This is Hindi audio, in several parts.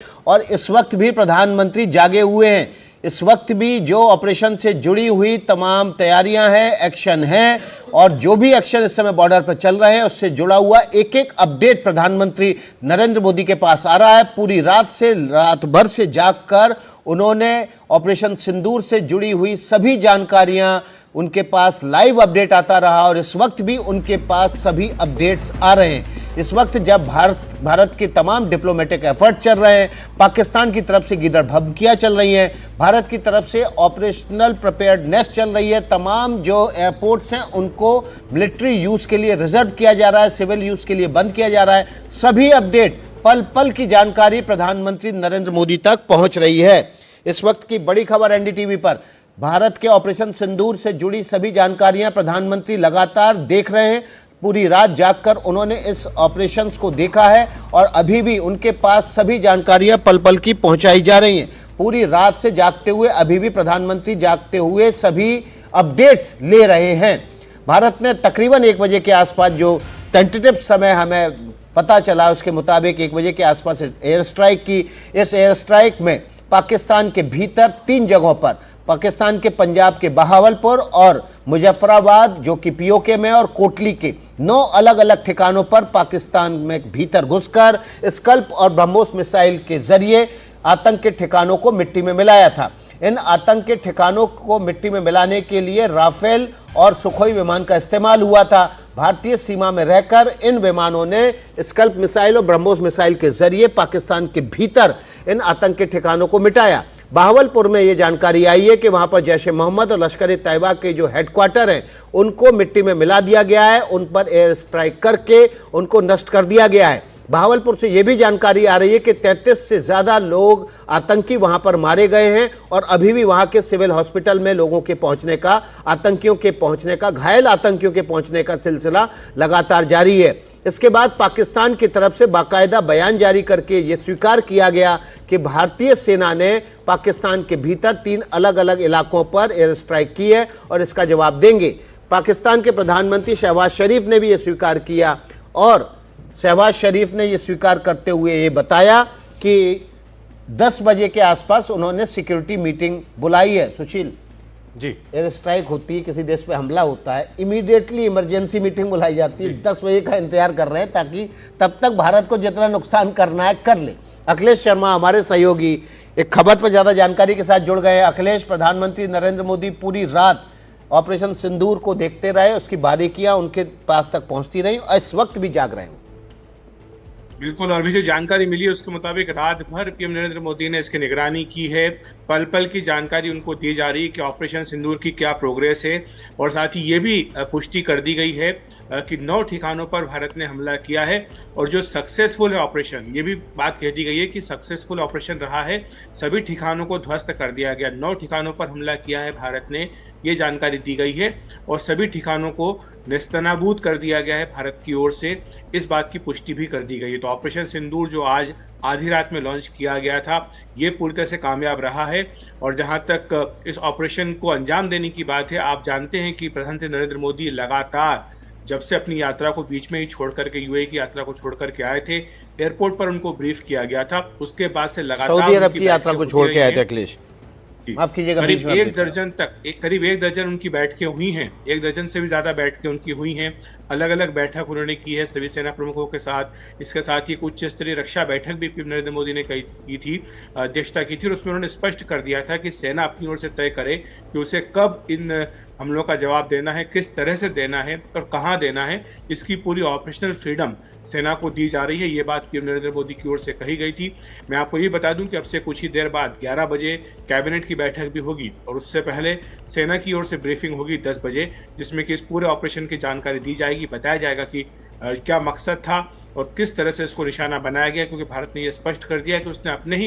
और इस वक्त भी प्रधानमंत्री जागे हुए हैं। इस वक्त भी जो ऑपरेशन से जुड़ी हुई तमाम तैयारियां हैं, एक्शन हैं, और जो भी एक्शन इस समय बॉर्डर पर चल रहे हैं उससे जुड़ा हुआ एक एक अपडेट प्रधानमंत्री नरेंद्र मोदी के पास आ रहा है। पूरी रात भर से जागकर उन्होंने ऑपरेशन सिंदूर से जुड़ी हुई सभी जानकारियां, उनके पास लाइव अपडेट आता रहा और इस वक्त भी उनके पास सभी अपडेट्स आ रहे हैं। इस वक्त जब भारत के तमाम डिप्लोमेटिक एफर्ट चल रहे हैं, पाकिस्तान की तरफ से गिदड़ धमकियां चल रही हैं, भारत की तरफ से ऑपरेशनल प्रिपेयर्डनेस चल रही है, तमाम जो एयरपोर्ट्स हैं उनको मिलिट्री यूज़ के लिए रिजर्व किया जा रहा है, सिविल यूज़ के लिए बंद किया जा रहा है। सभी अपडेट, पल पल की जानकारी प्रधानमंत्री नरेंद्र मोदी तक पहुंच रही है। इस वक्त की बड़ी खबर एनडीटीवी पर, भारत के ऑपरेशन सिंदूर से जुड़ी सभी जानकारियां प्रधानमंत्री लगातार देख रहे हैं। पूरी रात जागकर उन्होंने इस ऑपरेशंस को देखा है और अभी भी उनके पास सभी जानकारियां पल पल की पहुंचाई जा रही हैं। पूरी रात से जागते हुए अभी भी प्रधानमंत्री जागते हुए सभी अपडेट्स ले रहे हैं। भारत ने तकरीबन 1 बजे के आसपास, जो टेंटेटिव समय हमें पता चला उसके मुताबिक 1 बजे के आसपास एयर स्ट्राइक की। इस एयर स्ट्राइक में पाकिस्तान के भीतर 3 जगहों पर, पाकिस्तान के पंजाब के बहावलपुर और मुजफ्फराबाद जो कि पीओके में, और कोटली के 9 अलग अलग ठिकानों पर पाकिस्तान में भीतर घुसकर स्कल्प और ब्रह्मोस मिसाइल के जरिए आतंक के ठिकानों को मिट्टी में मिलाया था। इन आतंक के ठिकानों को मिट्टी में मिलाने के लिए राफेल और सुखोई विमान का इस्तेमाल हुआ था। भारतीय सीमा में रहकर इन विमानों ने स्कल्प मिसाइल और ब्रह्मोस मिसाइल के जरिए पाकिस्तान के भीतर इन आतंक के ठिकानों को मिटाया। बहावलपुर में ये जानकारी आई है कि वहां पर जैश-ए मोहम्मद और लश्कर ए तैयबा के जो हेडक्वार्टर हैं उनको मिट्टी में मिला दिया गया है, उन पर एयर स्ट्राइक करके उनको नष्ट कर दिया गया है। बहावलपुर से ये भी जानकारी आ रही है कि 33 से ज़्यादा लोग आतंकी वहां पर मारे गए हैं और अभी भी वहां के सिविल हॉस्पिटल में लोगों के पहुंचने का, आतंकियों के पहुंचने का, घायल आतंकियों के पहुंचने का सिलसिला लगातार जारी है। इसके बाद पाकिस्तान की तरफ से बाकायदा बयान जारी करके ये स्वीकार किया गया कि भारतीय सेना ने पाकिस्तान के भीतर 3 अलग अलग इलाकों पर एयर स्ट्राइक की है और इसका जवाब देंगे। पाकिस्तान के प्रधानमंत्री शहबाज शरीफ ने भी ये स्वीकार किया और शहबाज शरीफ ने ये स्वीकार करते हुए ये बताया कि 10 बजे के आसपास उन्होंने सिक्योरिटी मीटिंग बुलाई है। सुशील जी, एयर स्ट्राइक होती है, किसी देश पे हमला होता है, इमीडिएटली इमरजेंसी मीटिंग बुलाई जाती है। 10 बजे का इंतजार कर रहे हैं ताकि तब तक भारत को जितना नुकसान करना है कर ले। अखिलेश शर्मा हमारे सहयोगी एक खबर पर ज़्यादा जानकारी के साथ जुड़ गए हैं। अखिलेश, प्रधानमंत्री नरेंद्र मोदी पूरी रात ऑपरेशन सिंदूर को देखते रहे, उसकी बारीकियां उनके पास तक पहुंचती रही और इस वक्त भी जाग रहे हैं। बिल्कुल, और अभी जो जानकारी मिली है उसके मुताबिक रात भर पीएम नरेंद्र मोदी ने इसकी निगरानी की है। पल पल की जानकारी उनको दी जा रही है कि ऑपरेशन सिंदूर की क्या प्रोग्रेस है, और साथ ही ये भी पुष्टि कर दी गई है कि 9 ठिकानों पर भारत ने हमला किया है और जो सक्सेसफुल है ऑपरेशन, ये भी बात कह दी गई है कि सक्सेसफुल ऑपरेशन रहा है, सभी ठिकानों को ध्वस्त कर दिया गया। 9 ठिकानों पर हमला किया है भारत ने, ये जानकारी दी गई है और सभी ठिकानों को नेस्तनाबूद कर दिया गया है भारत की ओर से, इस बात की पुष्टि भी कर दी गई है। तो ऑपरेशन सिंदूर जो आज आधी रात में लॉन्च किया गया था, ये पूरी तरह से कामयाब रहा है। और जहां तक इस ऑपरेशन को अंजाम देने की बात है, आप जानते हैं कि प्रधानमंत्री नरेंद्र मोदी लगातार जब से अपनी यात्रा को बीच में ही छोड़ करके, यूएई की यात्रा को छोड़ करके आए थे, एयरपोर्ट पर उनको ब्रीफ किया गया था, उसके बाद से लगातार सऊदी अरब की यात्रा को छोड़ के आए थे अखिलेश, माफ कीजिएगा, करीब 1 दर्जन तक, करीब 1 दर्जन उनकी बैठकें हुई हैं, 1 दर्जन से भी ज्यादा बैठकें उनकी हुई हैं। अलग अलग बैठक उन्होंने की है सभी सेना प्रमुखों के साथ। इसके साथ ही एक उच्च स्तरीय रक्षा बैठक भी पीएम नरेंद्र मोदी ने की थी, अध्यक्षता की थी, और उसमें उन्होंने स्पष्ट कर दिया था कि सेना अपनी ओर से तय करे कि उसे कब इन हमलों का जवाब देना है, किस तरह से देना है और कहाँ देना है, इसकी पूरी ऑपरेशनल फ्रीडम सेना को दी जा रही है। ये बात पीएम नरेंद्र मोदी की ओर से कही गई थी। मैं आपको ये बता दूं कि अब से कुछ ही देर बाद 11 बजे कैबिनेट की बैठक भी होगी और उससे पहले सेना की ओर से ब्रीफिंग होगी 10 बजे, जिसमें कि इस पूरे ऑपरेशन की जानकारी दी जाएगी, बताया जाएगा कि क्या मकसद था और किस तरह से इसको निशाना बनाया गया, क्योंकि भारत ने यह स्पष्ट कर दिया कि उसने अपने ही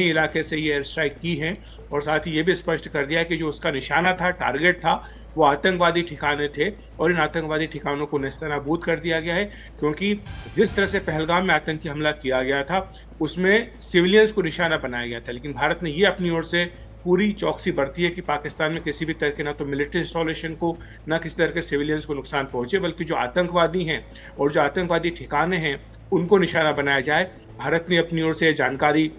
इलाके से ये एयर स्ट्राइक की है, और साथ ही ये भी स्पष्ट कर दिया कि जो उसका निशाना था, टारगेट था, वो आतंकवादी ठिकाने थे और इन आतंकवादी ठिकानों को नेस्तनाबूद कर दिया गया है। क्योंकि जिस तरह से पहलगाम में आतंकी हमला किया गया था उसमें सिविलियंस को निशाना बनाया गया था, लेकिन भारत ने ये अपनी ओर से पूरी चौकसी बरती है कि पाकिस्तान में किसी भी तरह के ना तो मिलिट्री इंस्टॉलेशन को, ना किसी तरह के सिविलियंस को नुकसान पहुंचे, बल्कि जो आतंकवादी हैं और जो आतंकवादी ठिकाने हैं उनको निशाना बनाया जाए। भारत ने अपनी ओर से जानकारी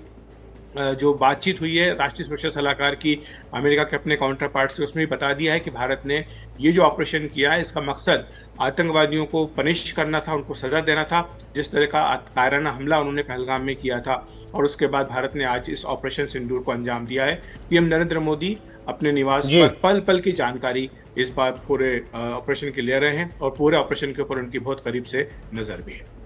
जो बातचीत हुई है राष्ट्रीय सुरक्षा सलाहकार की अमेरिका के अपने काउंटर पार्ट से, उसमें भी बता दिया है कि भारत ने ये जो ऑपरेशन किया है इसका मकसद आतंकवादियों को पनिश करना था, उनको सजा देना था, जिस तरह का कायराना हमला उन्होंने पहलगाम में किया था। और उसके बाद भारत ने आज इस ऑपरेशन सिंदूर को अंजाम दिया है। पीएम नरेंद्र मोदी अपने निवास जी। पर पल पल की जानकारी इस बार पूरे ऑपरेशन की ले रहे हैं और पूरे ऑपरेशन के ऊपर उनकी बहुत करीब से नजर भी है।